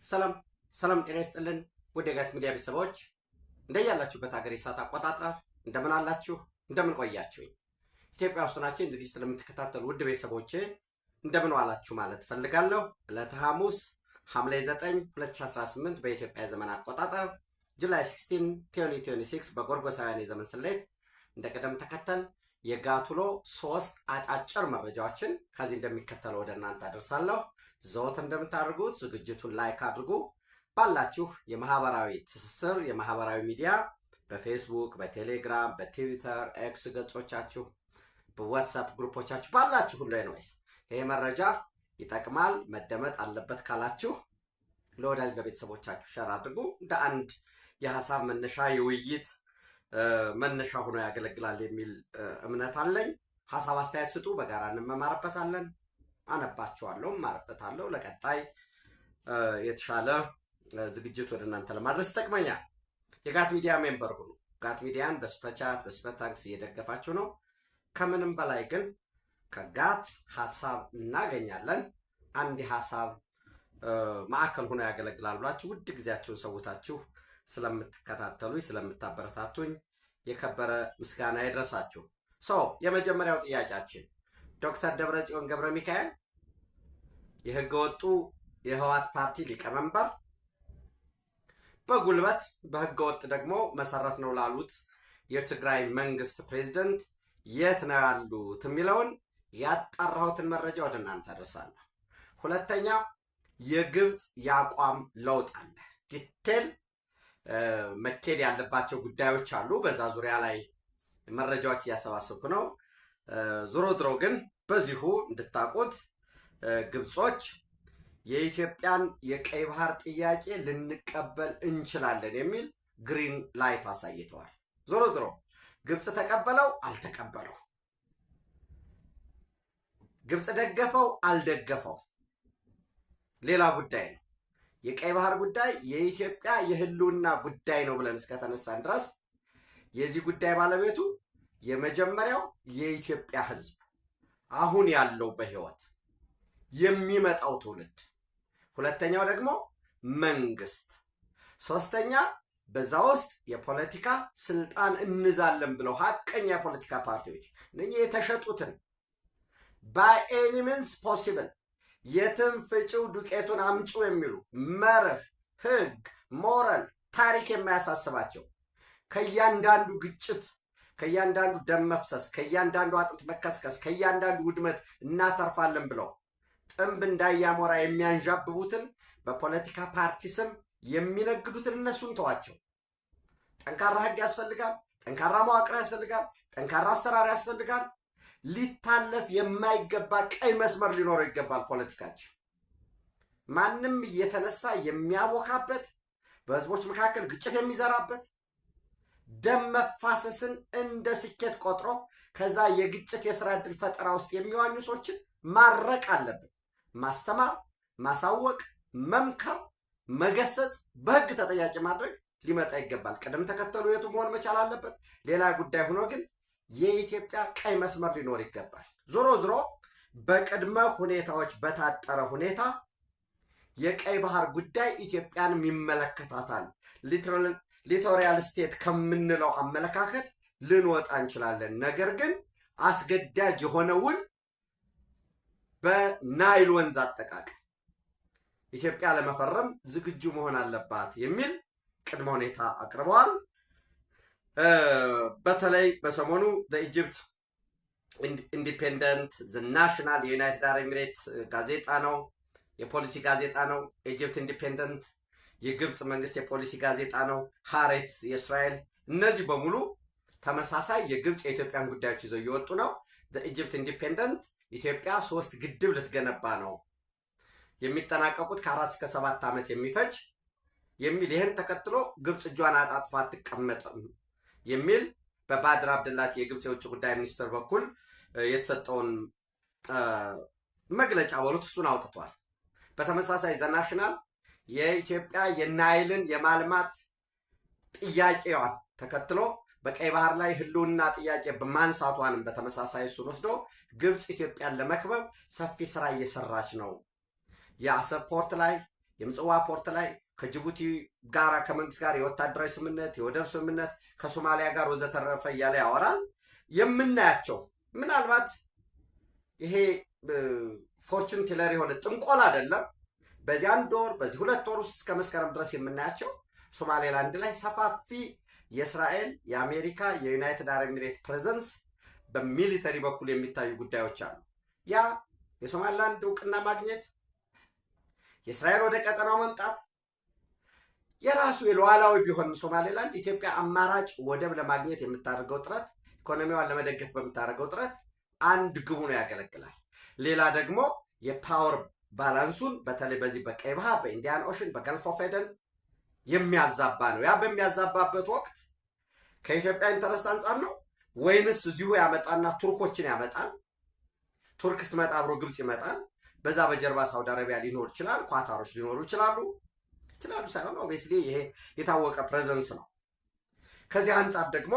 ሰላም ሰላም ጤና ይስጥልን ውድ የጋት ሚዲያ ቤተሰቦች እንደያላችሁበት ሀገር የሰዓት አቆጣጠር እንደምን አላችሁ እንደምን ቆያችሁኝ? ኢትዮጵያ ውስጥ ናችሁ ዝግጅት ለምትከታተሉ ውድ ቤተሰቦቼ እንደምን ዋላችሁ ማለት ፈልጋለሁ። ዕለተ ሐሙስ ሐምሌ 9 2018 በኢትዮጵያ ዘመን አቆጣጠር ጁላይ 16 2026 በጎርጎሳውያን የዘመን ስሌት እንደ ቅደም ተከተል የጋት ውሎ 3 አጫጭር መረጃዎችን ከዚህ እንደሚከተለው ወደ እናንተ አደርሳለሁ። ዘወትር እንደምታደርጉት ዝግጅቱን ላይክ አድርጉ። ባላችሁ የማህበራዊ ትስስር የማህበራዊ ሚዲያ በፌስቡክ፣ በቴሌግራም፣ በትዊተር ኤክስ ገጾቻችሁ፣ በዋትስአፕ ግሩፖቻችሁ ባላችሁ ሁሉ ኤኒዌይስ ይሄ መረጃ ይጠቅማል መደመጥ አለበት ካላችሁ ለወዳጅ ለቤተሰቦቻችሁ ሸር አድርጉ። እንደ አንድ የሐሳብ መነሻ የውይይት መነሻ ሆኖ ያገለግላል የሚል እምነት አለኝ። ሐሳብ አስተያየት ስጡ፣ በጋራ እንመማርበታለን። አነባችኋለሁ፣ ማርበታለሁ። ለቀጣይ የተሻለ ዝግጅት ወደ እናንተ ለማድረስ ይጠቅመኛል። የጋት ሚዲያ ሜምበር ሁኑ። ጋት ሚዲያን በሱፐርቻት በሱፐርታንክስ እየደገፋችሁ ነው። ከምንም በላይ ግን ከጋት ሐሳብ እናገኛለን። አንድ ሐሳብ ማዕከል ሆኖ ያገለግላል ብላችሁ ውድ ጊዜያችሁን ሰውታችሁ ስለምትከታተሉኝ ስለምታበረታቱኝ የከበረ ምስጋና ይድረሳችሁ። የመጀመሪያው ጥያቄያችን ዶክተር ደብረጽዮን ገብረ ሚካኤል የህገወጡ የህወሓት ፓርቲ ሊቀመንበር በጉልበት በህገወጥ ደግሞ መሰረት ነው ላሉት የትግራይ መንግስት ፕሬዝዳንት የት ነው ያሉት የሚለውን ያጣራሁትን መረጃ ወደ እናንተ አደርሳለሁ። ሁለተኛ የግብጽ የአቋም ለውጥ አለ። ዲቴል መኬድ ያለባቸው ጉዳዮች አሉ። በዛ ዙሪያ ላይ መረጃዎች እያሰባሰብኩ ነው። ዞሮ ድሮ ግን በዚሁ እንድታቁት ግብጾች የኢትዮጵያን የቀይ ባህር ጥያቄ ልንቀበል እንችላለን የሚል ግሪን ላይት አሳይተዋል። ዞሮ ድሮ ግብጽ ተቀበለው አልተቀበለው፣ ግብጽ ደገፈው አልደገፈው ሌላ ጉዳይ ነው። የቀይ ባህር ጉዳይ የኢትዮጵያ የህልውና ጉዳይ ነው ብለን እስከተነሳን ድረስ የዚህ ጉዳይ ባለቤቱ የመጀመሪያው የኢትዮጵያ ህዝብ አሁን ያለው በህይወት የሚመጣው ትውልድ፣ ሁለተኛው ደግሞ መንግስት፣ ሶስተኛ በዛ ውስጥ የፖለቲካ ስልጣን እንዛለን ብለው ሀቀኛ የፖለቲካ ፓርቲዎች እነኚህ የተሸጡትን by any means possible የትም ፍጪው ዱቄቱን አምጩ የሚሉ መርህ፣ ህግ፣ ሞራል፣ ታሪክ የማያሳስባቸው ከእያንዳንዱ ግጭት ከእያንዳንዱ ደም መፍሰስ ከእያንዳንዱ አጥንት መከስከስ ከእያንዳንዱ ውድመት እናተርፋለን ብለው ጥንብ እንዳያሞራ የሚያንዣብቡትን በፖለቲካ ፓርቲ ስም የሚነግዱትን እነሱን ተዋቸው። ጠንካራ ህግ ያስፈልጋል። ጠንካራ መዋቅር ያስፈልጋል። ጠንካራ አሰራር ያስፈልጋል። ሊታለፍ የማይገባ ቀይ መስመር ሊኖረው ይገባል። ፖለቲካቸው ማንም እየተነሳ የሚያወካበት በህዝቦች መካከል ግጭት የሚዘራበት ደም መፋሰስን እንደ ስኬት ቆጥሮ ከዛ የግጭት የስራ ዕድል ፈጠራ ውስጥ የሚዋኙ ሰዎችን ማረቅ አለብን። ማስተማር፣ ማሳወቅ፣ መምከር፣ መገሰጽ፣ በህግ ተጠያቂ ማድረግ ሊመጣ ይገባል። ቅደም ተከተሉ የቱ መሆን መቻል አለበት ሌላ ጉዳይ ሆኖ ግን የኢትዮጵያ ቀይ መስመር ሊኖር ይገባል። ዞሮ ዞሮ በቅድመ ሁኔታዎች በታጠረ ሁኔታ የቀይ ባህር ጉዳይ ኢትዮጵያንም ይመለከታታል። ሊቶሪያል ስቴት ከምንለው አመለካከት ልንወጣ እንችላለን። ነገር ግን አስገዳጅ የሆነ ውል በናይል ወንዝ አጠቃቀም ኢትዮጵያ ለመፈረም ዝግጁ መሆን አለባት የሚል ቅድመ ሁኔታ አቅርበዋል። በተለይ በሰሞኑ በኢጅፕት ኢንዲፔንደንት ናሽናል የዩናይትድ አረብ ኤሚሬት ጋዜጣ ነው፣ የፖሊሲ ጋዜጣ ነው። ኢጅፕት ኢንዲፔንደንት የግብጽ መንግስት የፖሊሲ ጋዜጣ ነው። ሐሬት የእስራኤል እነዚህ በሙሉ ተመሳሳይ የግብጽ የኢትዮጵያን ጉዳዮች ይዘው እየወጡ ነው። ኢጅፕት ኢንዲፔንደንት ኢትዮጵያ 3 ግድብ ልትገነባ ነው የሚጠናቀቁት ከ4 እስከ 7 ዓመት የሚፈጅ የሚል ይህን ተከትሎ ግብጽ እጇን አጣጥፋ አትቀመጥም የሚል በባድር አብደላቲ የግብጽ የውጭ ጉዳይ ሚኒስትር በኩል የተሰጠውን መግለጫ በሉት እሱን አውጥቷል። በተመሳሳይ ዘናሽናል የኢትዮጵያ የናይልን የማልማት ጥያቄዋን ተከትሎ በቀይ ባህር ላይ ህልውና ጥያቄ በማንሳቷንም በተመሳሳይ እሱን ወስዶ ግብጽ ኢትዮጵያን ለመክበብ ሰፊ ስራ እየሰራች ነው። የአሰብ ፖርት ላይ የምጽዋ ፖርት ላይ ከጅቡቲ ጋር ከመንግስት ጋር የወታደራዊ ስምምነት፣ የወደብ ስምምነት ከሶማሊያ ጋር ወዘተረፈ እያለ ያወራል። የምናያቸው ምናልባት ይሄ ፎርቹን ቴለር የሆነ ጥንቆል አይደለም። በዚህ 1 ወር በዚህ 2 ወር ውስጥ እስከ መስከረም ድረስ የምናያቸው ሶማሌላንድ ላይ ሰፋፊ የእስራኤል፣ የአሜሪካ፣ የዩናይትድ አረብ ኤሚሬት ፕሬዘንስ በሚሊተሪ በኩል የሚታዩ ጉዳዮች አሉ። ያ የሶማሌላንድ እውቅና ማግኘት፣ የእስራኤል ወደ ቀጠናው መምጣት የራሱ የሉዓላዊ ቢሆን ሶማሌላንድ ኢትዮጵያ አማራጭ ወደብ ለማግኘት የምታደርገው ጥረት፣ ኢኮኖሚዋን ለመደገፍ በምታደርገው ጥረት አንድ ግቡ ነው ያገለግላል። ሌላ ደግሞ የፓወር ባላንሱን በተለይ በዚህ በቀይ ባህር፣ በኢንዲያን ኦሽን፣ በገልፍ ኦፍ ኤደን የሚያዛባ ነው። ያ በሚያዛባበት ወቅት ከኢትዮጵያ ኢንተረስት አንጻር ነው ወይንስ እዚሁ ያመጣና ቱርኮችን ያመጣል? ቱርክ ስትመጣ አብሮ ግብፅ ይመጣል። በዛ በጀርባ ሳውዲ አረቢያ ሊኖር ይችላል፣ ኳታሮች ሊኖሩ ይችላሉ ሳይሆን ኦብቪየስሊ ይሄ የታወቀ ፕሬዘንስ ነው። ከዚህ አንጻር ደግሞ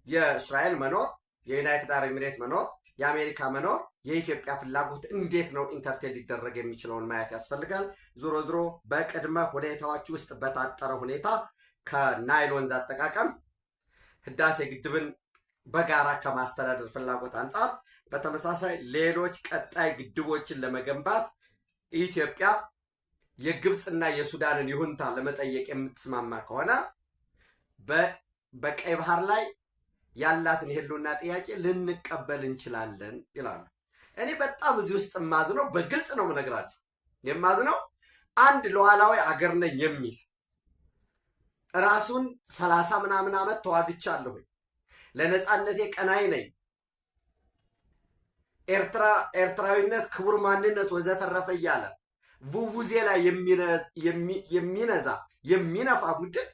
የእስራኤል መኖር፣ የዩናይትድ አረብ ኤሚሬት መኖር፣ የአሜሪካ መኖር የኢትዮጵያ ፍላጎት እንዴት ነው ኢንተርቴን ሊደረግ የሚችለውን ማየት ያስፈልጋል። ዞሮ ዞሮ በቅድመ ሁኔታዎች ውስጥ በታጠረ ሁኔታ ከናይል ወንዝ አጠቃቀም ህዳሴ ግድብን በጋራ ከማስተዳደር ፍላጎት አንጻር በተመሳሳይ ሌሎች ቀጣይ ግድቦችን ለመገንባት ኢትዮጵያ የግብፅና የሱዳንን ይሁንታ ለመጠየቅ የምትስማማ ከሆነ በቀይ ባህር ላይ ያላትን የህልውና ጥያቄ ልንቀበል እንችላለን ይላሉ። እኔ በጣም እዚህ ውስጥ የማዝነው በግልጽ ነው የምነግራችሁ፣ የማዝነው አንድ ሉዓላዊ አገር ነኝ የሚል ራሱን 30 ምናምን ዓመት ተዋግቻለሁ፣ ለነፃነቴ ቀናይ ነኝ፣ ኤርትራዊነት ክቡር ማንነት ወዘተረፈ እያለ ቡቡዜ ላይ የሚነዛ የሚነፋ ቡድን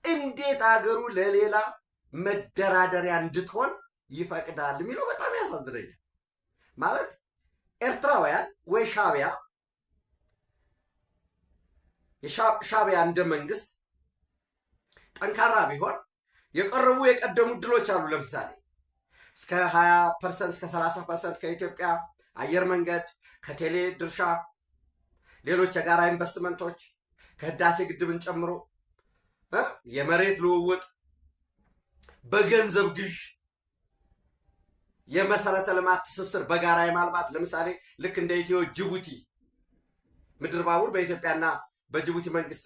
እንዴት አገሩ ለሌላ መደራደሪያ እንድትሆን ይፈቅዳል የሚለው በጣም ያሳዝነኛል። ማለት ኤርትራውያን ወይ ሻዕቢያ እንደ መንግስት ጠንካራ ቢሆን የቀረቡ የቀደሙ ድሎች አሉ። ለምሳሌ እስከ 20% እስከ 30% ከኢትዮጵያ አየር መንገድ፣ ከቴሌ ድርሻ፣ ሌሎች የጋራ ኢንቨስትመንቶች ከህዳሴ ግድብን ጨምሮ የመሬት ልውውጥ፣ በገንዘብ ግዥ፣ የመሰረተ ልማት ትስስር በጋራ የማልማት ለምሳሌ ልክ እንደ ኢትዮ ጅቡቲ ምድር ባቡር በኢትዮጵያና በጅቡቲ መንግስት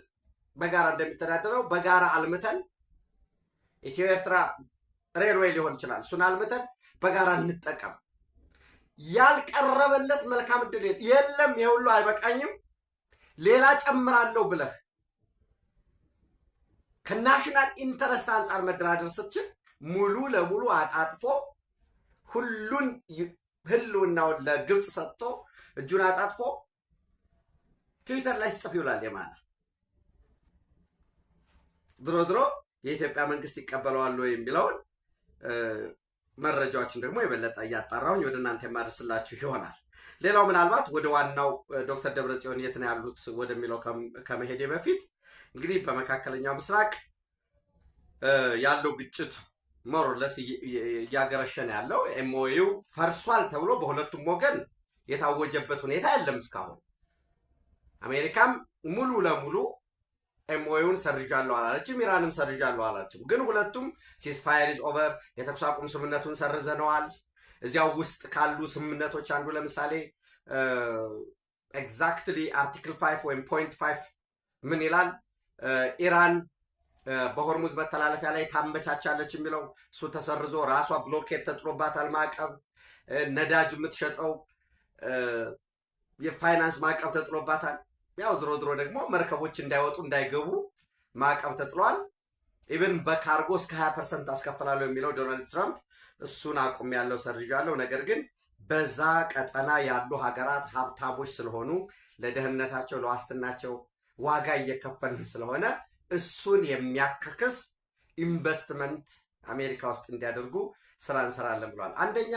በጋራ እንደሚተዳደረው በጋራ አልምተን ኢትዮ ኤርትራ ሬልዌይ ሊሆን ይችላል፣ እሱን አልምተን በጋራ እንጠቀም። ያልቀረበለት መልካም ዕድል የለም። የሁሉ አይበቃኝም ሌላ ጨምራለሁ ብለህ ከናሽናል ኢንተረስት አንጻር መደራደር ስትችል ሙሉ ለሙሉ አጣጥፎ ሁሉን ህልውናውን ለግብፅ ሰጥቶ እጁን አጣጥፎ ትዊተር ላይ ሲጽፍ ይውላል። የማለ ድሮ የኢትዮጵያ መንግስት ይቀበለዋል የሚለውን መረጃዎችን ደግሞ የበለጠ እያጣራሁኝ ወደ እናንተ የማደርስላችሁ ይሆናል። ሌላው ምናልባት ወደ ዋናው ዶክተር ደብረጽዮን የት ነው ያሉት ወደሚለው ከመሄዴ በፊት እንግዲህ በመካከለኛው ምስራቅ ያለው ግጭት ሞሮለስ እያገረሸን ያለው ኤምኦዩ ፈርሷል ተብሎ በሁለቱም ወገን የታወጀበት ሁኔታ የለም እስካሁን። አሜሪካም ሙሉ ለሙሉ ኤምኦዩን ሰርዣለሁ አላለችም፣ ኢራንም ሰርዣለሁ አላለችም። ግን ሁለቱም ሲስፋየር ኢዝ ኦቨር የተኩስ አቁም ስምምነቱን ሰርዘነዋል። እዚያው ውስጥ ካሉ ስምምነቶች አንዱ ለምሳሌ ኤግዛክትሊ አርቲክል 5 ወይም ፖይንት 5 ምን ይላል? ኢራን በሆርሙዝ መተላለፊያ ላይ ታመቻቻለች የሚለው እሱ ተሰርዞ ራሷ ብሎኬት ተጥሎባታል። ማዕቀብ፣ ነዳጅ የምትሸጠው የፋይናንስ ማዕቀብ ተጥሎባታል። ያው ዝሮ ደግሞ መርከቦች እንዳይወጡ እንዳይገቡ ማዕቀብ ተጥሏል። ኢቨን በካርጎ እስከ 20% አስከፍላለሁ የሚለው ዶናልድ ትራምፕ እሱን አቁም ያለው ሰርዣለሁ። ነገር ግን በዛ ቀጠና ያሉ ሀገራት ሀብታሞች ስለሆኑ ለደህንነታቸው ለዋስትናቸው ዋጋ እየከፈልን ስለሆነ እሱን የሚያከክስ ኢንቨስትመንት አሜሪካ ውስጥ እንዲያደርጉ ስራ እንሰራለን ብሏል። አንደኛ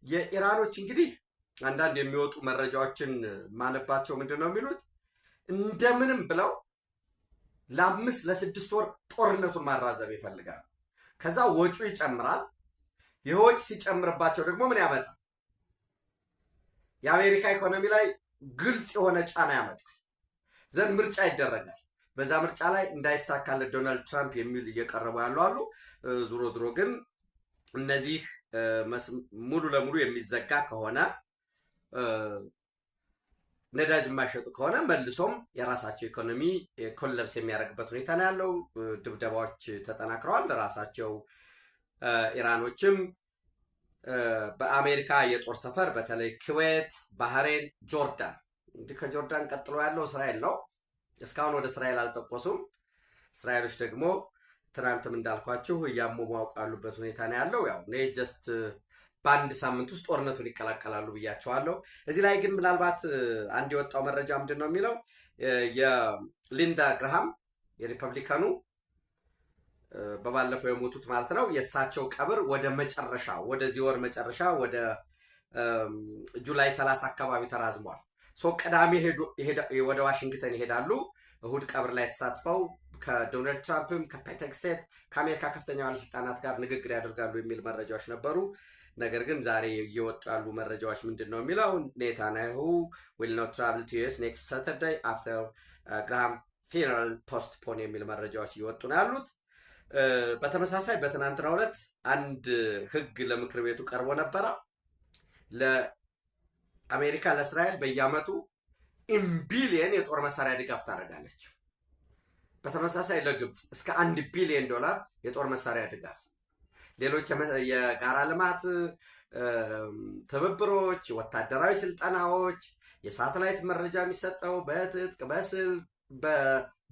የኢራኖች እንግዲህ አንዳንድ የሚወጡ መረጃዎችን ማነባቸው ምንድን ነው የሚሉት እንደምንም ብለው ለ5 ለ6 ወር ጦርነቱን ማራዘም ይፈልጋሉ። ከዛ ወጪው ይጨምራል። የወጪ ሲጨምርባቸው ደግሞ ምን ያመጣል? የአሜሪካ ኢኮኖሚ ላይ ግልጽ የሆነ ጫና ያመጣል። ዘንድ ምርጫ ይደረጋል። በዛ ምርጫ ላይ እንዳይሳካለት ዶናልድ ትራምፕ የሚል እየቀረቡ ያሉ አሉ። ዙሮ ዙሮ ግን እነዚህ ሙሉ ለሙሉ የሚዘጋ ከሆነ ነዳጅ የማይሸጡ ከሆነ መልሶም የራሳቸው ኢኮኖሚ ኮለብስ የሚያደርግበት ሁኔታ ነው ያለው። ድብደባዎች ተጠናክረዋል። ራሳቸው ኢራኖችም በአሜሪካ የጦር ሰፈር በተለይ ኩዌት፣ ባህሬን፣ ጆርዳን እንዲህ ከጆርዳን ቀጥሎ ያለው እስራኤል ነው። እስካሁን ወደ እስራኤል አልጠቆሱም። እስራኤሎች ደግሞ ትናንትም እንዳልኳችሁ እያሟሟቁ ያሉበት ሁኔታ ነው ያለው። ያው እኔ ጀስት በአንድ ሳምንት ውስጥ ጦርነቱን ይቀላቀላሉ ብያቸዋለሁ። እዚህ ላይ ግን ምናልባት አንድ የወጣው መረጃ ምንድን ነው የሚለው የሊንዳ ግርሃም የሪፐብሊካኑ በባለፈው የሞቱት ማለት ነው የእሳቸው ቀብር ወደ መጨረሻ ወደዚህ ወር መጨረሻ ወደ ጁላይ 30 አካባቢ ተራዝሟል። ቅዳሜ ወደ ዋሽንግተን ይሄዳሉ። እሁድ ቀብር ላይ ተሳትፈው ከዶናልድ ትራምፕም ከፔቴክሴት ከአሜሪካ ከፍተኛ ባለስልጣናት ጋር ንግግር ያደርጋሉ የሚል መረጃዎች ነበሩ። ነገር ግን ዛሬ እየወጡ ያሉ መረጃዎች ምንድን ነው የሚለው ኔታንያሁ ዊል ኖት ትራቭል ቱ ዩኤስ ኔክስት ሳተርዴይ አፍተር ግራሃም ፊነራል ፖስትፖን የሚል መረጃዎች እየወጡ ነው ያሉት። በተመሳሳይ በትናንትናው ዕለት አንድ ህግ ለምክር ቤቱ ቀርቦ ነበረ። ለአሜሪካ ለእስራኤል በየአመቱ ቢሊየን የጦር መሳሪያ ድጋፍ ታደርጋለች። በተመሳሳይ ለግብፅ እስከ $1 ቢሊዮን የጦር መሳሪያ ድጋፍ፣ ሌሎች የጋራ ልማት ትብብሮች፣ ወታደራዊ ስልጠናዎች፣ የሳተላይት መረጃ የሚሰጠው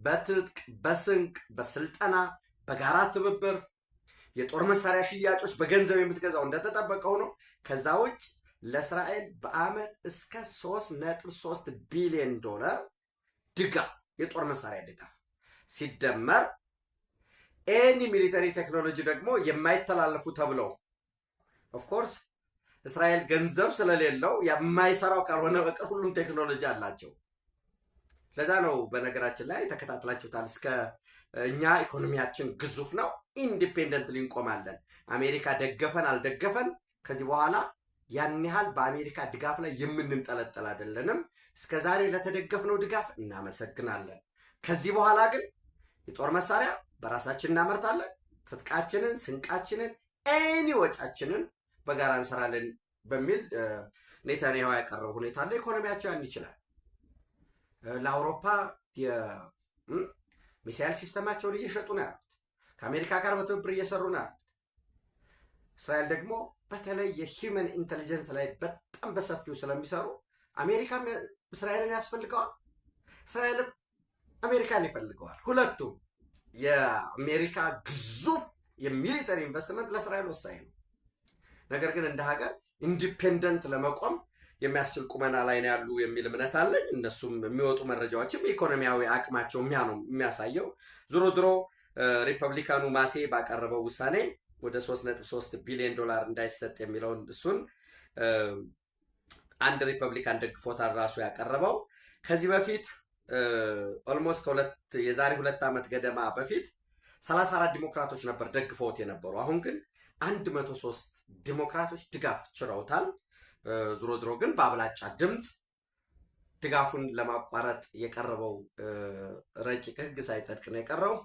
በትጥቅ በስንቅ በስልጠና በጋራ ትብብር፣ የጦር መሳሪያ ሽያጮች በገንዘብ የምትገዛው እንደተጠበቀው ነው። ከዛ ውጭ ለእስራኤል በአመት እስከ $3.3 ቢሊዮን ድጋፍ የጦር መሳሪያ ድጋፍ ሲደመር ኤኒ ሚሊተሪ ቴክኖሎጂ ደግሞ የማይተላለፉ ተብለው ኦፍኮርስ እስራኤል ገንዘብ ስለሌለው የማይሰራው ካልሆነ በቀር ሁሉም ቴክኖሎጂ አላቸው። ለዛ ነው በነገራችን ላይ ተከታትላችሁታል። እስከ እኛ ኢኮኖሚያችን ግዙፍ ነው፣ ኢንዲፔንደንትሊ እንቆማለን። አሜሪካ ደገፈን አልደገፈን ከዚህ በኋላ ያን ያህል በአሜሪካ ድጋፍ ላይ የምንንጠለጠል አይደለንም። እስከዛሬ ለተደገፍነው ድጋፍ እናመሰግናለን። ከዚህ በኋላ ግን የጦር መሳሪያ በራሳችን እናመርታለን። ትጥቃችንን፣ ስንቃችንን፣ ኤኒ ወጫችንን በጋራ እንሰራለን በሚል ኔታንያሁ ያቀረበ ሁኔታ አለ። ኢኮኖሚያቸው ያን ይችላል። ለአውሮፓ የሚሳይል ሲስተማቸውን እየሸጡ ነው ያሉት። ከአሜሪካ ጋር በትብብር እየሰሩ ነው ያሉት። እስራኤል ደግሞ በተለይ የሂውመን ኢንቴሊጀንስ ላይ በጣም በሰፊው ስለሚሰሩ አሜሪካም እስራኤልን ያስፈልገዋል፣ እስራኤልም አሜሪካን ይፈልገዋል። ሁለቱም የአሜሪካ ግዙፍ የሚሊተሪ ኢንቨስትመንት ለእስራኤል ወሳኝ ነው። ነገር ግን እንደ ሀገር ኢንዲፔንደንት ለመቆም የሚያስችል ቁመና ላይ ነው ያሉ የሚል እምነት አለኝ። እነሱም የሚወጡ መረጃዎችም የኢኮኖሚያዊ አቅማቸው ነው የሚያሳየው። ዞሮ ዞሮ ሪፐብሊካኑ ማሴ ባቀረበው ውሳኔ ወደ $3.3 ቢሊዮን እንዳይሰጥ የሚለውን እሱን አንድ ሪፐብሊካን ደግፎታል ራሱ ያቀረበው። ከዚህ በፊት ኦልሞስት የዛሬ 2 ዓመት ገደማ በፊት 34 ዲሞክራቶች ነበር ደግፈውት የነበሩ። አሁን ግን 103 ዲሞክራቶች ድጋፍ ችረውታል። ዞሮ ዞሮ ግን በአብላጫ ድምፅ ድጋፉን ለማቋረጥ የቀረበው ረቂቅ ህግ ሳይጸድቅ ነው የቀረው።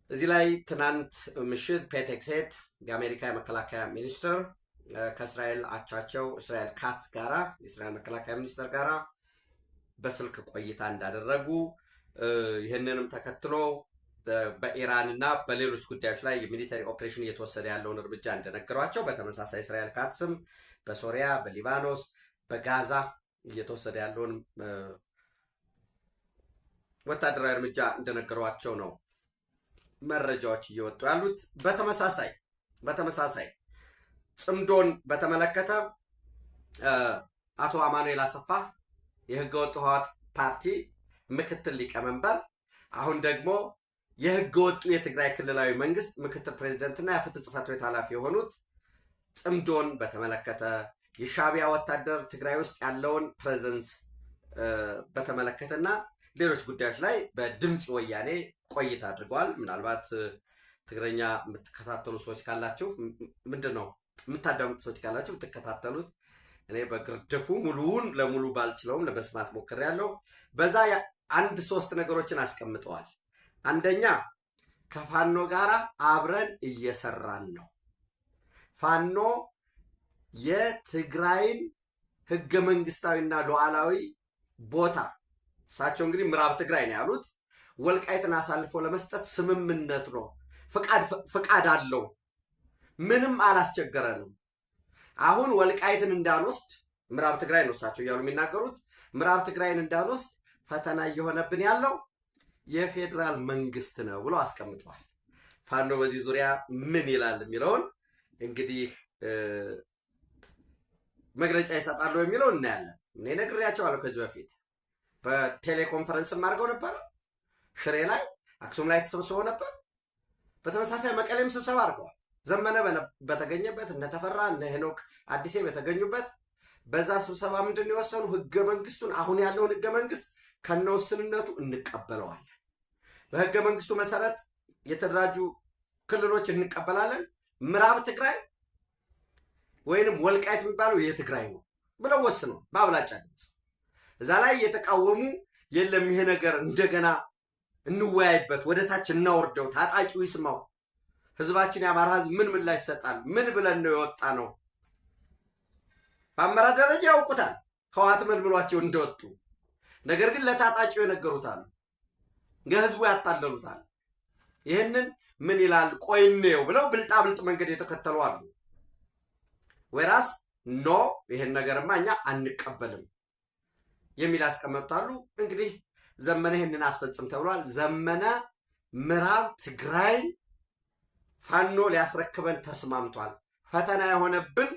እዚህ ላይ ትናንት ምሽት ፔቴክሴት የአሜሪካ የመከላከያ ሚኒስትር ከእስራኤል አቻቸው እስራኤል ካትስ ጋራ የእስራኤል መከላከያ ሚኒስትር ጋራ በስልክ ቆይታ እንዳደረጉ ይህንንም ተከትሎ በኢራን እና በሌሎች ጉዳዮች ላይ የሚሊተሪ ኦፕሬሽን እየተወሰደ ያለውን እርምጃ እንደነገሯቸው፣ በተመሳሳይ እስራኤል ካትስም በሶሪያ፣ በሊባኖስ፣ በጋዛ እየተወሰደ ያለውን ወታደራዊ እርምጃ እንደነገሯቸው ነው መረጃዎች እየወጡ ያሉት። በተመሳሳይ ጽምዶን በተመለከተ አቶ አማኑኤል አሰፋ የህገወጥ ህወሓት ፓርቲ ምክትል ሊቀመንበር አሁን ደግሞ የህገወጡ የትግራይ ክልላዊ መንግስት ምክትል ፕሬዝደንትና የፍትህ ጽህፈት ቤት ኃላፊ የሆኑት ጽምዶን በተመለከተ የሻዕቢያ ወታደር ትግራይ ውስጥ ያለውን ፕሬዘንስ በተመለከተና ሌሎች ጉዳዮች ላይ በድምፅ ወያኔ ቆይታ አድርገዋል። ምናልባት ትግረኛ የምትከታተሉ ሰዎች ካላችሁ ምንድን ነው የምታዳምጡ ሰዎች ካላችሁ የምትከታተሉት እኔ በግርድፉ ሙሉውን ለሙሉ ባልችለውም ለመስማት ሞክሬያለሁ። በዛ አንድ 3 ነገሮችን አስቀምጠዋል። አንደኛ ከፋኖ ጋር አብረን እየሰራን ነው። ፋኖ የትግራይን ህገ መንግስታዊና ሉዓላዊ ቦታ እሳቸው እንግዲህ ምዕራብ ትግራይ ነው ያሉት ወልቃይትን አሳልፎ ለመስጠት ስምምነት ነው። ፍቃድ አለው። ምንም አላስቸገረንም። አሁን ወልቃይትን እንዳንወስድ ምዕራብ ትግራይ ነው እሳቸው እያሉ የሚናገሩት ምዕራብ ትግራይን እንዳንወስድ ፈተና እየሆነብን ያለው የፌዴራል መንግስት ነው ብሎ አስቀምጠዋል። ፋኖ በዚህ ዙሪያ ምን ይላል የሚለውን እንግዲህ መግለጫ ይሰጣሉ የሚለው እናያለን። እኔ ነግሬያቸዋለሁ ከዚህ በፊት በቴሌኮንፈረንስም አድርገው ነበር። ሽሬ ላይ አክሱም ላይ ተሰብስበው ነበር። በተመሳሳይ መቀሌም ስብሰባ አድርገዋል። ዘመነ በተገኘበት እነ ተፈራ እነ ሄኖክ አዲሴ በተገኙበት በዛ ስብሰባ ምንድን የወሰኑ ህገ መንግስቱን አሁን ያለውን ህገ መንግስት ከነውስንነቱ እንቀበለዋለን። በህገ መንግስቱ መሰረት የተደራጁ ክልሎች እንቀበላለን። ምዕራብ ትግራይ ወይንም ወልቃይት የሚባለው የትግራይ ነው ብለው ወስነው በአብላጫ ድምፅ እዛ ላይ የተቃወሙ የለም ይሄ ነገር እንደገና እንወያይበት፣ ወደ ታች እናወርደው፣ ታጣቂው ይስማው፣ ህዝባችን የአማራ ህዝብ ምን ምላሽ ይሰጣል፣ ምን ብለን ነው የወጣ ነው። በአመራር ደረጃ ያውቁታል ህወሓት መልምሏቸው እንደወጡ። ነገር ግን ለታጣቂው የነገሩታል፣ የህዝቡ ያታለሉታል። ይህንን ምን ይላል ቆይኔው ብለው ብልጣብልጥ መንገድ የተከተሉ አሉ። ወራስ ኖ ይሄን ነገርማ እኛ አንቀበልም የሚል ያስቀመጣሉ። እንግዲህ ዘመነ ይህንን አስፈጽም ተብሏል። ዘመነ ምዕራብ ትግራይ ፋኖ ሊያስረክበን ተስማምቷል። ፈተና የሆነብን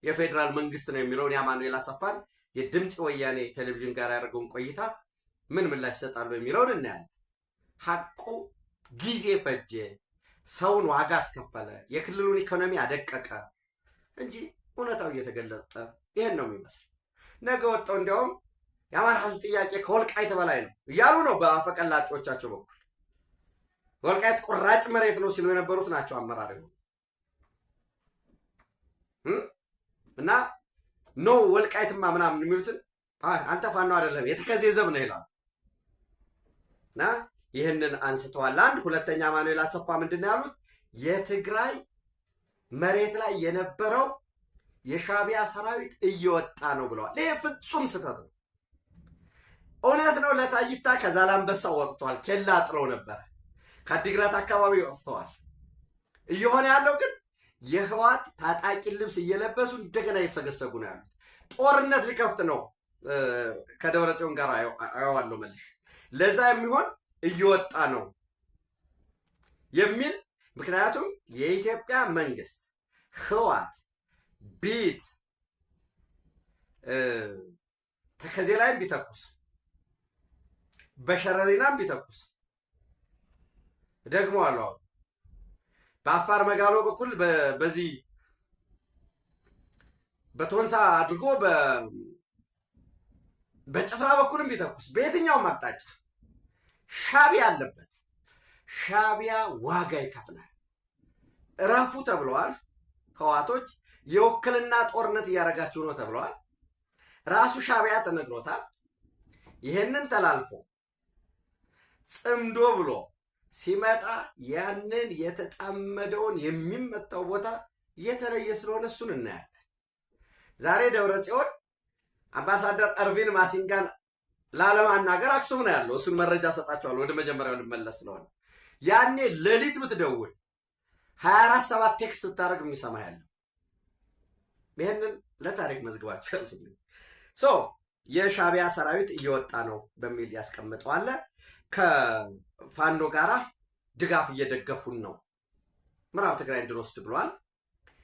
የፌዴራል መንግስት ነው የሚለውን የአማኑኤል አሰፋን የድምፅ ወያኔ ቴሌቪዥን ጋር ያደርገውን ቆይታ ምን ምላሽ ይሰጣሉ የሚለውን እናያለን። ሐቁ ጊዜ ፈጀ፣ ሰውን ዋጋ አስከፈለ፣ የክልሉን ኢኮኖሚ አደቀቀ እንጂ እውነታው እየተገለጠ ይሄን ነው የሚመስል። ነገ ወጣው እንዲያውም የአማራ ህዝብ ጥያቄ ከወልቃይት በላይ ነው እያሉ ነው በአፈቀላጤዎቻቸው በኩል። ወልቃይት ቁራጭ መሬት ነው ሲሉ የነበሩት ናቸው አመራር ይሆኑ እና ኖ ወልቃይትማ ምናምን የሚሉትን አንተ ፋኖ አይደለም የተከዜ ዘብ ነው ይላሉ። እና ይህንን አንስተዋል። አንድ ሁለተኛ አማኑኤል አሰፋ ምንድን ያሉት የትግራይ መሬት ላይ የነበረው የሻቢያ ሰራዊት እየወጣ ነው ብለዋል። ይሄ ፍጹም ስህተት ነው። እውነት ነው ለታይታ ከዛላምበሳ ወጥተዋል። ኬላ ጥለው ነበረ። ከአዲግራት አካባቢ ወጥተዋል። እየሆነ ያለው ግን የህወሓት ታጣቂ ልብስ እየለበሱ እንደገና እየተሰገሰጉ ነው ያሉት። ጦርነት ሊከፍት ነው ከደብረ ጽዮን ጋር አየዋለሁ መልሽ። ለዛ የሚሆን እየወጣ ነው የሚል ምክንያቱም የኢትዮጵያ መንግስት ህወሓት ቢት ተከዜ ላይም ቢተኩስ በሸረሪናም ቢተኩስ ደግሞ አለው በአፋር መጋሎ በኩል በዚህ በቶንሳ አድርጎ በጭፍራ በኩልም ቢተኩስ በየትኛውም አቅጣጫ ሻቢያ አለበት። ሻቢያ ዋጋ ይከፍላል። እረፉ ተብለዋል። ህወሓቶች የውክልና ጦርነት እያደረጋችሁ ነው ተብለዋል። ራሱ ሻቢያ ተነግሮታል። ይህንን ተላልፎ ጽምዶ ብሎ ሲመጣ ያንን የተጣመደውን የሚመጣው ቦታ የተለየ ስለሆነ እሱን እናያለን። ዛሬ ደብረ ጽዮን አምባሳደር እርቪን ማሲንጋን ላለማናገር አክሱም ነው ያለው። እሱን መረጃ ሰጣቸዋለሁ። ወደ መጀመሪያው ልመለስ ስለሆነ ያኔ ሌሊት ብትደውል 24/7 ቴክስት ብታደርግ የሚሰማ ያለው ይህንን ለታሪክ መዝግባቸው ያዙልኝ። የሻቢያ ሰራዊት እየወጣ ነው በሚል ያስቀምጠዋል። ከፋኖ ጋራ ድጋፍ እየደገፉን ነው ምዕራብ ትግራይ እንድንወስድ ብሏል።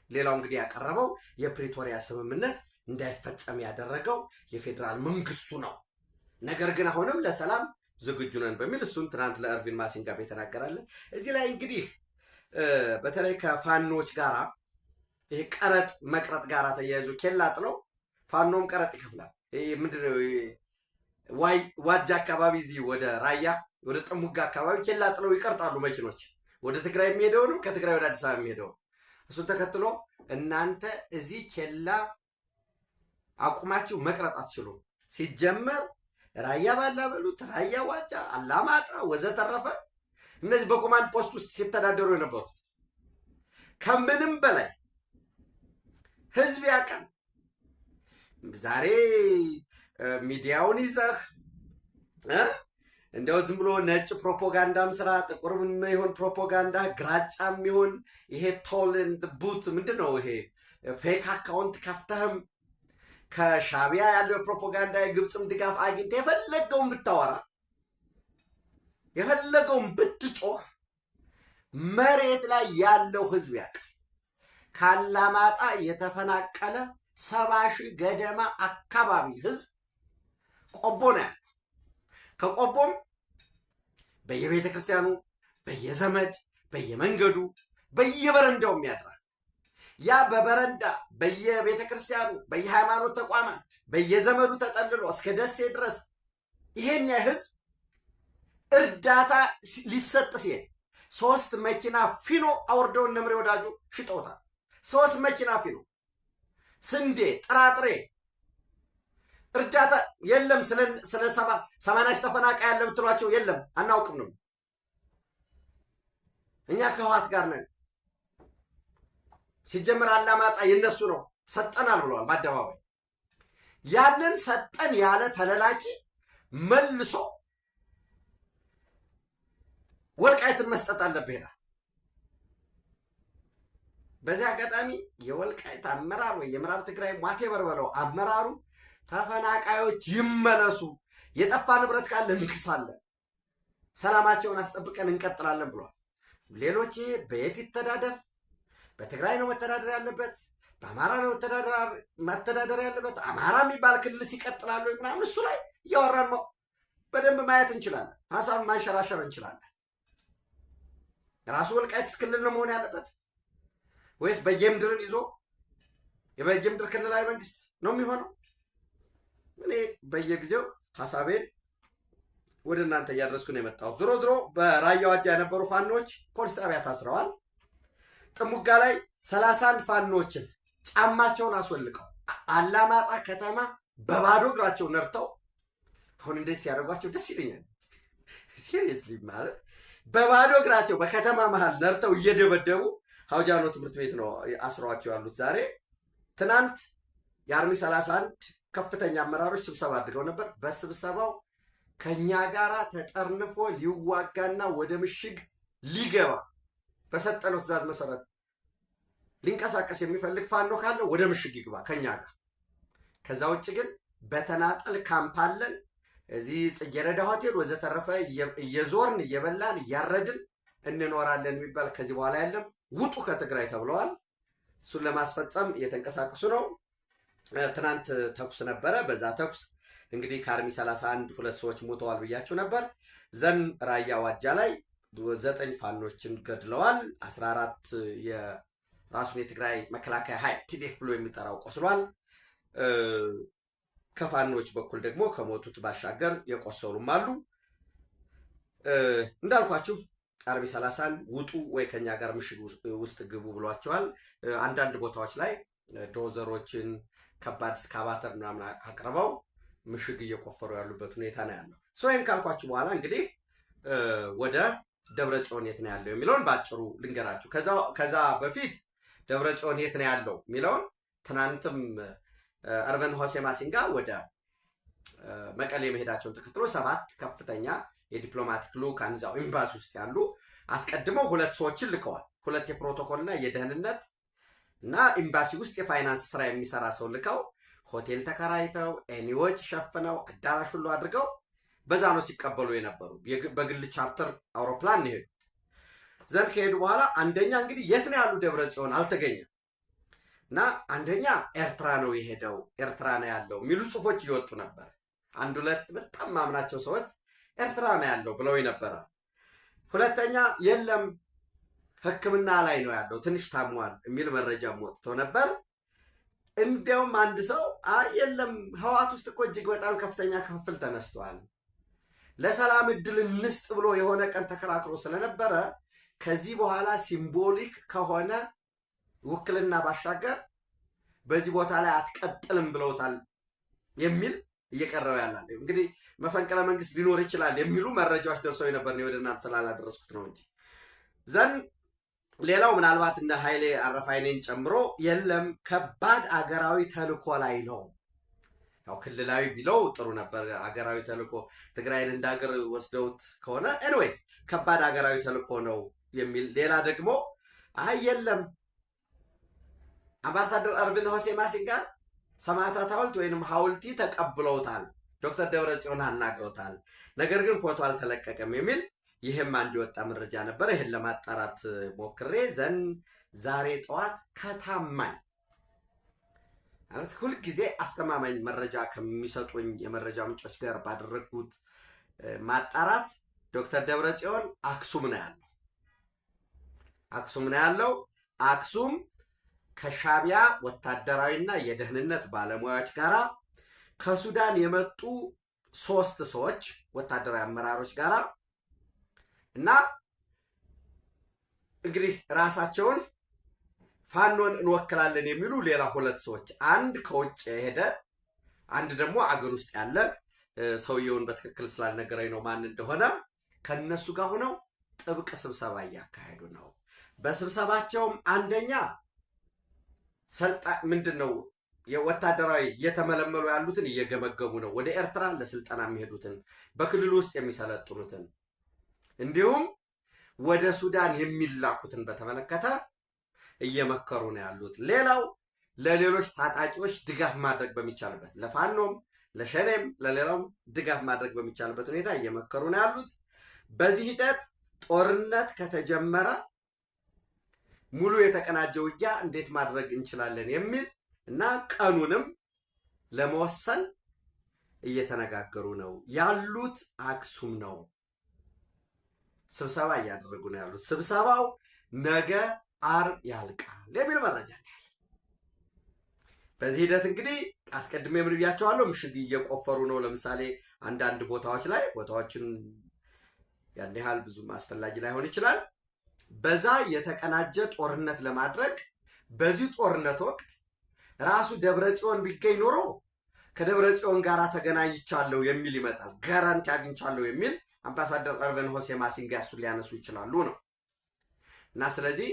ሌላው እንግዲህ ያቀረበው የፕሪቶሪያ ስምምነት እንዳይፈጸም ያደረገው የፌዴራል መንግስቱ ነው፣ ነገር ግን አሁንም ለሰላም ዝግጁ ነን በሚል እሱን ትናንት ለእርቪን ማሲንጋ የተናገራለ። እዚህ ላይ እንግዲህ በተለይ ከፋኖች ጋራ ይሄ ቀረጥ መቅረጥ ጋራ ተያይዞ ኬላ ጥለው ፋኖም ቀረጥ ይከፍላል። ምንድነው ዋጃ አካባቢ እዚህ ወደ ራያ ወደ ጥሙጋ አካባቢ ኬላ ጥለው ይቀርጣሉ መኪኖች፣ ወደ ትግራይ የሚሄደውንም ከትግራይ ወደ አዲስ አበባ የሚሄደው። እሱን ተከትሎ እናንተ እዚህ ኬላ አቁማችሁ መቅረጥ አትችሉም። ሲጀመር ራያ ባላ በሉት፣ ራያ ዋጃ፣ አላማጣ ወዘተረፈ እነዚህ በኮማንድ ፖስት ውስጥ ሲተዳደሩ የነበሩት ከምንም በላይ ህዝብ ያውቃል። ዛሬ ሚዲያውን ይዘህ እንደው ዝም ብሎ ነጭ ፕሮፓጋንዳም ስራ ጥቁርም ይሁን ፕሮፓጋንዳ ግራጫም ይሁን ይሄ ቶልንት ቡት ምንድን ነው ይሄ ፌክ አካውንት ከፍተህም ከሻቢያ ያለው የፕሮፓጋንዳ የግብፅም ድጋፍ አግኝተ የፈለገውን ብታወራ የፈለገውን ብትጮህ መሬት ላይ ያለው ህዝብ ያውቃል። ካላማጣ የተፈናቀለ 70 ሺህ ገደማ አካባቢ ህዝብ ቆቦ ነው ያለው። ከቆቦም በየቤተ ክርስቲያኑ በየዘመድ በየመንገዱ በየበረንዳውም ያድራል። ያ በበረንዳ በየቤተ ክርስቲያኑ በየሃይማኖት ተቋማት በየዘመዱ ተጠልሎ እስከ ደሴ ድረስ ይሄን ህዝብ እርዳታ ሊሰጥ ሲሄድ 3 መኪና ፊኖ አውርደውን ነምሬ ወዳጁ ሽጠውታል። 3 መኪና ፊኖ ስንዴ፣ ጥራጥሬ እርዳታ የለም። ስለ 80 ተፈናቃይ ያለ ብትሏቸው የለም አናውቅም ነው። እኛ ከህወሓት ጋር ነን። ሲጀምር አላማጣ የነሱ ነው ሰጠናል ብለዋል በአደባባይ። ያንን ሰጠን ያለ ተለላቂ መልሶ ወልቃይትን መስጠት አለብህ ይላል። በዚህ አጋጣሚ የወልቃይት አመራር ወይ የምዕራብ ትግራይ ዋቴቨር በለው አመራሩ ተፈናቃዮች ይመለሱ፣ የጠፋ ንብረት ካለ እንክሳለን፣ ሰላማቸውን አስጠብቀን እንቀጥላለን ብሏል። ሌሎች በየት ይተዳደር? በትግራይ ነው መተዳደር ያለበት፣ በአማራ ነው መተዳደር ያለበት፣ አማራ የሚባል ክልል ይቀጥላሉ ምናምን እሱ ላይ እያወራን በደንብ ማየት እንችላለን፣ ሀሳብ ማንሸራሸር እንችላለን። ራሱ ወልቃይትስ ክልል ነው መሆን ያለበት ወይስ በየምድርን ይዞ የበየምድር ክልላዊ መንግስት ነው የሚሆነው? እኔ በየጊዜው ሀሳቤን ወደ እናንተ እያደረስኩ ነው የመጣሁት። ዞሮ ዞሮ በራያ ዋጃ የነበሩ ፋኖች ፖሊስ ጣቢያ ታስረዋል። ጥሙጋ ላይ 31 ፋኖችን ጫማቸውን አስወልቀው አላማጣ ከተማ በባዶ እግራቸው ነርተው አሁን እንደዚህ ሲያደርጓቸው ደስ ይለኛል። ሲሪየስሊ ማለት በባዶ እግራቸው በከተማ መሃል ነርተው እየደበደቡ ሀውጃኖ ትምህርት ቤት ነው አስረዋቸው ያሉት። ዛሬ ትናንት የአርሚ 31 ከፍተኛ አመራሮች ስብሰባ አድርገው ነበር። በስብሰባው ከኛ ጋራ ተጠርንፎ ሊዋጋና ወደ ምሽግ ሊገባ በሰጠነው ትእዛዝ መሰረት ሊንቀሳቀስ የሚፈልግ ፋኖ ካለ ወደ ምሽግ ይግባ ከኛ ጋር። ከዛ ውጭ ግን በተናጠል ካምፕ አለን እዚህ ጽጌረዳ ሆቴል ወዘተረፈ እየዞርን እየበላን እያረድን እንኖራለን የሚባል ከዚህ በኋላ ያለም ውጡ ከትግራይ ተብለዋል። እሱን ለማስፈጸም እየተንቀሳቀሱ ነው። ትናንት ተኩስ ነበረ። በዛ ተኩስ እንግዲህ ከአርሚ 31 2 ሰዎች ሞተዋል ብያቸው ነበር። ዘን ራያ ዋጃ ላይ 9 ፋኖችን ገድለዋል። 14 የራሱን የትግራይ መከላከያ ኃይል ቲዲኤፍ ብሎ የሚጠራው ቆስሏል። ከፋኖች በኩል ደግሞ ከሞቱት ባሻገር የቆሰሉም አሉ። እንዳልኳችሁ አርሚ 31 ውጡ ወይ ከኛ ጋር ምሽግ ውስጥ ግቡ ብሏቸዋል። አንዳንድ ቦታዎች ላይ ዶዘሮችን ከባድ ስካቫተር ምናምን አቅርበው ምሽግ እየቆፈሩ ያሉበት ሁኔታ ነው ያለው። ይህን ካልኳችሁ በኋላ እንግዲህ ወደ ደብረ ጽዮን የት ነው ያለው የሚለውን በአጭሩ ልንገራችሁ። ከዛ በፊት ደብረ ጽዮን የት ነው ያለው የሚለውን ትናንትም አርቨን ሆሴ ማሲንጋ ወደ መቀሌ መሄዳቸውን ተከትሎ 7 ከፍተኛ የዲፕሎማቲክ ልኡካን እዛው ኤምባሲ ውስጥ ያሉ አስቀድመው 2 ሰዎችን ልከዋል። 2 የፕሮቶኮልና የደህንነት እና ኤምባሲ ውስጥ የፋይናንስ ስራ የሚሰራ ሰው ልከው ሆቴል ተከራይተው ኤኒዎች ሸፍነው አዳራሽ ሁሉ አድርገው በዛ ነው ሲቀበሉ የነበሩ። በግል ቻርተር አውሮፕላን ነው የሄዱት። ዘንድ ከሄዱ በኋላ አንደኛ እንግዲህ የት ነው ያሉ ደብረ ጽዮን አልተገኘም እና አንደኛ ኤርትራ ነው የሄደው ኤርትራ ነው ያለው የሚሉ ጽሁፎች እየወጡ ነበር። 1-2 በጣም ማምናቸው ሰዎች ኤርትራ ነው ያለው ብለው ነበረ። ሁለተኛ የለም ሕክምና ላይ ነው ያለው ትንሽ ታሟል የሚል መረጃ ወጥቶ ነበር። እንደውም አንድ ሰው የለም ህወሓት ውስጥ እኮ እጅግ በጣም ከፍተኛ ክፍፍል ተነስቷል፣ ለሰላም እድል እንስጥ ብሎ የሆነ ቀን ተከራክሮ ስለነበረ ከዚህ በኋላ ሲምቦሊክ ከሆነ ውክልና ባሻገር በዚህ ቦታ ላይ አትቀጥልም ብለውታል የሚል እየቀረበ ያላል። እንግዲህ መፈንቅለ መንግስት ሊኖር ይችላል የሚሉ መረጃዎች ደርሰው ነበር። ወደ እናንተ ስላላደረስኩት ነው እንጂ ዘን ሌላው ምናልባት እንደ ኃይሌ አረፋይኔን ጨምሮ የለም ከባድ አገራዊ ተልኮ ላይ ነው። ያው ክልላዊ ቢለው ጥሩ ነበር። አገራዊ ተልኮ ትግራይን እንደ ሀገር ወስደውት ከሆነ ኤኒዌይስ ከባድ አገራዊ ተልኮ ነው የሚል ሌላ ደግሞ አይ የለም አምባሳደር አርቪን ሆሴ ማሲንጋ ሰማዕታት ሐውልት ወይንም ሐውልቲ ተቀብለውታል፣ ዶክተር ደብረጽዮን አናግረውታል፣ ነገር ግን ፎቶ አልተለቀቀም የሚል ይህም አንድ የወጣ መረጃ ነበር። ይህን ለማጣራት ሞክሬ ዘንድ ዛሬ ጠዋት ከታማኝ ማለት ሁልጊዜ አስተማማኝ መረጃ ከሚሰጡኝ የመረጃ ምንጮች ጋር ባደረጉት ማጣራት ዶክተር ደብረጽዮን አክሱም ነው ያለው። አክሱም ከሻቢያ ወታደራዊና የደህንነት ባለሙያዎች ጋራ ከሱዳን የመጡ 3 ሰዎች ወታደራዊ አመራሮች ጋራ እና እንግዲህ ራሳቸውን ፋኖን እንወክላለን የሚሉ ሌላ 2 ሰዎች፣ አንድ ከውጭ የሄደ አንድ ደግሞ አገር ውስጥ ያለ ሰውየውን በትክክል ስላልነገረኝ ነው ማን እንደሆነ ከነሱ ጋር ሆነው ጥብቅ ስብሰባ እያካሄዱ ነው። በስብሰባቸውም አንደኛ ምንድነው የወታደራዊ እየተመለመሉ ያሉትን እየገመገሙ ነው። ወደ ኤርትራ ለስልጠና የሚሄዱትን፣ በክልሉ ውስጥ የሚሰለጥኑትን እንዲሁም ወደ ሱዳን የሚላኩትን በተመለከተ እየመከሩ ነው ያሉት። ሌላው ለሌሎች ታጣቂዎች ድጋፍ ማድረግ በሚቻልበት ለፋኖም ለሸኔም ለሌላውም ድጋፍ ማድረግ በሚቻልበት ሁኔታ እየመከሩ ነው ያሉት። በዚህ ሂደት ጦርነት ከተጀመረ ሙሉ የተቀናጀ ውጊያ እንዴት ማድረግ እንችላለን የሚል እና ቀኑንም ለመወሰን እየተነጋገሩ ነው ያሉት። አክሱም ነው ስብሰባ እያደረጉ ነው ያሉት። ስብሰባው ነገ ዓርብ ያልቃል የሚል መረጃ ነው ያለ። በዚህ ሂደት እንግዲህ አስቀድሜ ብያቸዋለሁ፣ ምሽግ እየቆፈሩ ነው። ለምሳሌ አንዳንድ ቦታዎች ላይ ቦታዎችን ያን ያህል ብዙም አስፈላጊ ላይሆን ይችላል። በዛ የተቀናጀ ጦርነት ለማድረግ በዚህ ጦርነት ወቅት ራሱ ደብረጽዮን ቢገኝ ኖሮ ከደብረጽዮን ጋር ተገናኝቻለሁ የሚል ይመጣል፣ ጋራንቲ አግኝቻለሁ የሚል አምባሳደር አርቪን ሆሴ ማሲንጋ እሱን ሊያነሱ ይችላሉ ነው እና ስለዚህ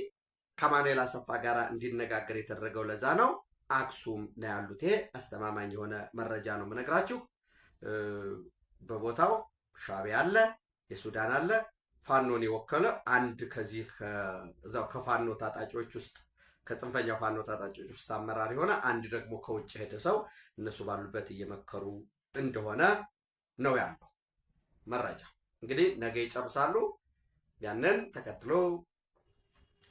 ከማኑኤል አሰፋ ጋር እንዲነጋገር የተደረገው ለዛ ነው። አክሱም ነው ያሉት። ይሄ አስተማማኝ የሆነ መረጃ ነው የምነግራችሁ። በቦታው ሻቢያ አለ፣ የሱዳን አለ፣ ፋኖን የወከለ አንድ ከዚህ ከዛው ከፋኖ ታጣቂዎች ውስጥ ከጽንፈኛው ፋኖ ታጣቂዎች ውስጥ አመራር የሆነ አንድ ደግሞ ከውጭ ሄደ ሰው እነሱ ባሉበት እየመከሩ እንደሆነ ነው ያለው መረጃ። እንግዲህ ነገ ይጨርሳሉ። ያንን ተከትሎ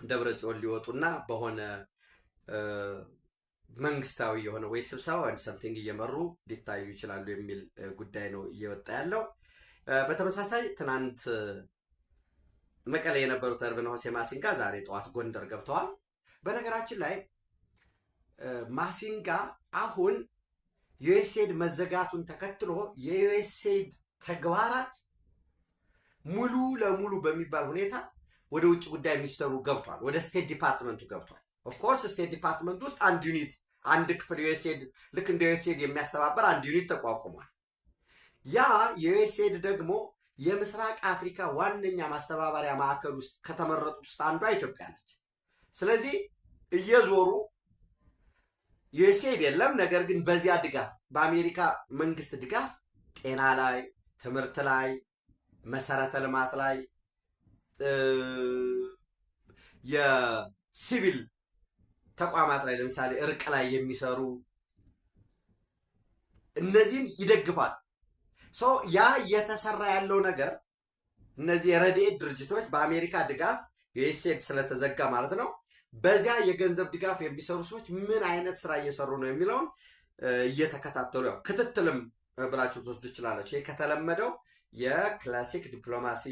ደብረጽዮን ሊወጡና በሆነ መንግስታዊ የሆነ ወይ ስብሰባ ወይ ሰምቲንግ እየመሩ ሊታዩ ይችላሉ የሚል ጉዳይ ነው እየወጣ ያለው። በተመሳሳይ ትናንት መቀሌ የነበሩት አርቪን ሆሴ ማሲንጋ ዛሬ ጠዋት ጎንደር ገብተዋል። በነገራችን ላይ ማሲንጋ አሁን ዩኤስኤድ መዘጋቱን ተከትሎ የዩኤስኤድ ተግባራት ሙሉ ለሙሉ በሚባል ሁኔታ ወደ ውጭ ጉዳይ ሚኒስተሩ ገብቷል፣ ወደ ስቴት ዲፓርትመንቱ ገብቷል። ኦፍኮርስ ስቴት ዲፓርትመንት ውስጥ አንድ ዩኒት አንድ ክፍል ዩኤስኤድ ልክ እንደ ዩኤስኤድ የሚያስተባበር አንድ ዩኒት ተቋቁሟል። ያ የዩኤስኤድ ደግሞ የምስራቅ አፍሪካ ዋነኛ ማስተባበሪያ ማዕከል ውስጥ ከተመረጡት ውስጥ አንዷ ኢትዮጵያ ነች። ስለዚህ እየዞሩ ዩኤስኤድ የለም፣ ነገር ግን በዚያ ድጋፍ በአሜሪካ መንግስት ድጋፍ ጤና ላይ፣ ትምህርት ላይ፣ መሰረተ ልማት ላይ፣ የሲቪል ተቋማት ላይ ለምሳሌ እርቅ ላይ የሚሰሩ እነዚህን ይደግፋል። ያ እየተሰራ ያለው ነገር እነዚህ የረድኤት ድርጅቶች በአሜሪካ ድጋፍ ዩኤስኤድ ስለተዘጋ ማለት ነው። በዚያ የገንዘብ ድጋፍ የሚሰሩ ሰዎች ምን አይነት ስራ እየሰሩ ነው የሚለውን እየተከታተሉ ያው ክትትልም ብላችሁ ትወስዱ ትችላላችሁ። ይህ ከተለመደው የክላሲክ ዲፕሎማሲ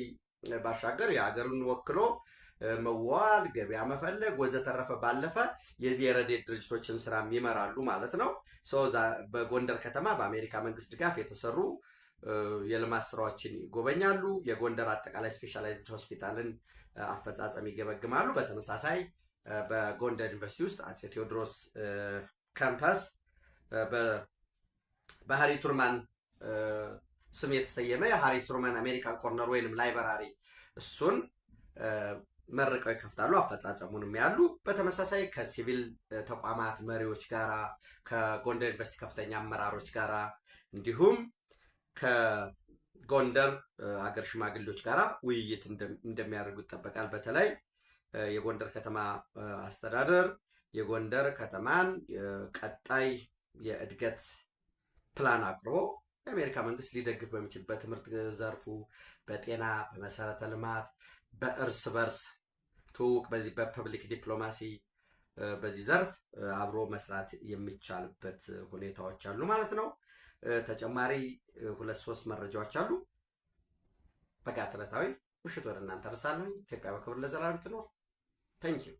ባሻገር የሀገሩን ወክሎ መዋል፣ ገበያ መፈለግ ወዘተረፈ ባለፈ የዚህ የረድኤት ድርጅቶችን ስራ ይመራሉ ማለት ነው። በጎንደር ከተማ በአሜሪካ መንግስት ድጋፍ የተሰሩ የልማት ስራዎችን ይጎበኛሉ። የጎንደር አጠቃላይ ስፔሻላይዝድ ሆስፒታልን አፈጻጸም ይገመግማሉ። በተመሳሳይ በጎንደር ዩኒቨርሲቲ ውስጥ አፄ ቴዎድሮስ ካምፓስ በሃሪ ቱርማን ስም የተሰየመ የሃሪ ቱርማን አሜሪካን ኮርነር ወይንም ላይብራሪ እሱን መርቀው ይከፍታሉ። አፈጻጸሙንም ያሉ በተመሳሳይ ከሲቪል ተቋማት መሪዎች ጋራ ከጎንደር ዩኒቨርሲቲ ከፍተኛ አመራሮች ጋራ እንዲሁም ከጎንደር አገር ሽማግሌዎች ጋራ ውይይት እንደሚያደርጉ ይጠበቃል። በተለይ የጎንደር ከተማ አስተዳደር የጎንደር ከተማን ቀጣይ የእድገት ፕላን አቅርቦ የአሜሪካ መንግስት ሊደግፍ በሚችልበት ትምህርት ዘርፉ፣ በጤና፣ በመሰረተ ልማት፣ በእርስ በርስ ትውውቅ፣ በዚህ በፐብሊክ ዲፕሎማሲ በዚህ ዘርፍ አብሮ መስራት የሚቻልበት ሁኔታዎች አሉ ማለት ነው። ተጨማሪ 2-3 መረጃዎች አሉ። በጋት ዕለታዊ ምሽት ወደ እናንተ ደርሳለሁ። ኢትዮጵያ በክብር ለዘላለም ትኖር። ታንኪዩ